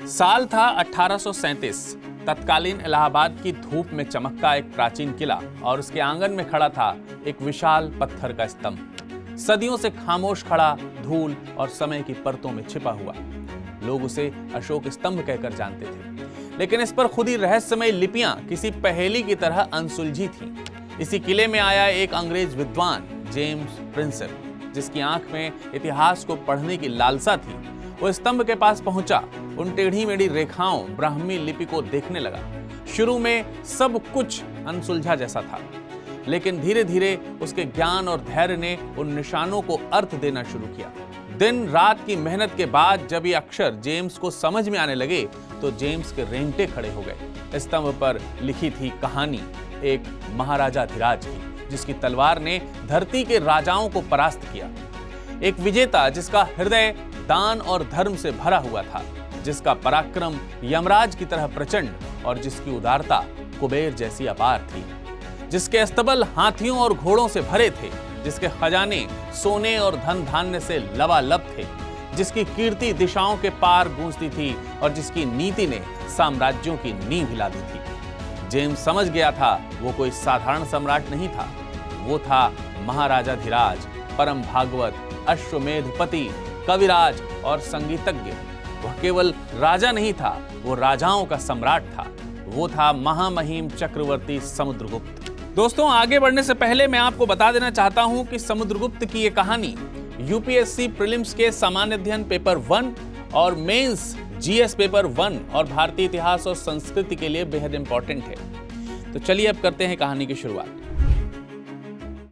साल था 1837। तत्कालीन इलाहाबाद की धूप में चमकता एक प्राचीन किला और उसके आंगन में खड़ा था एक विशाल पत्थर का स्तंभ, सदियों से खामोश खड़ा, धूल और समय की परतों में छिपा हुआ। लोग उसे अशोक स्तंभ कहकर जानते थे, लेकिन इस पर खुदी रहस्यमय लिपियां किसी पहेली की तरह अनसुलझी थीं। इसी किले में आया एक अंग्रेज विद्वान जेम्स प्रिंसेप, जिसकी आंख में इतिहास को पढ़ने की लालसा थी। वो स्तंभ के पास पहुंचा, उन टेढ़ी मेढ़ी रेखाओं, ब्राह्मी लिपि को देखने लगा। शुरू में सब कुछ अनसुलझा जैसा था, लेकिन धीरे धीरे उसके ज्ञान और धैर्य ने उन निशानों को अर्थ देना शुरू किया। दिन रात की मेहनत के बाद जब ये अक्षर जेम्स को समझ में आने लगे तो जेम्स के रेंगटे खड़े हो गए। स्तंभ पर लिखी थी कहानी एक महाराजाधिराज की, जिसकी तलवार ने धरती के राजाओं को परास्त किया। एक विजेता जिसका हृदय दान और धर्म से भरा हुआ था, जिसका पराक्रम यमराज की तरह प्रचंड और जिसकी उदारता कुबेर जैसी अपार थी, जिसके अस्तबल हाथियों और घोड़ों से भरे थे, जिसके खजाने सोने और धन धान्य से लबालब थे, जिसकी कीर्ति दिशाओं के पार गूंजती थी और जिसकी नीति ने साम्राज्यों की नींव हिला दी थी। जेम्स समझ गया था वो कोई साधारण सम्राट नहीं था, वो था महाराजाधिराज, परम भागवत, अश्वमेधपति, कविराज और संगीतज्ञ। वह केवल राजा नहीं था, वो राजाओं का सम्राट था। वो था महामहिम चक्रवर्ती समुद्रगुप्त। दोस्तों, आगे बढ़ने से पहले मैं आपको बता देना चाहता हूं कि समुद्रगुप्त की ये कहानी यूपीएससी प्रीलिम्स के सामान्य अध्ययन पेपर 1 और मेंस जीएस पेपर 1 और भारतीय इतिहास और संस्कृति के लिए बेहद इंपॉर्टेंट है। तो चलिए अब करते हैं कहानी की शुरुआत।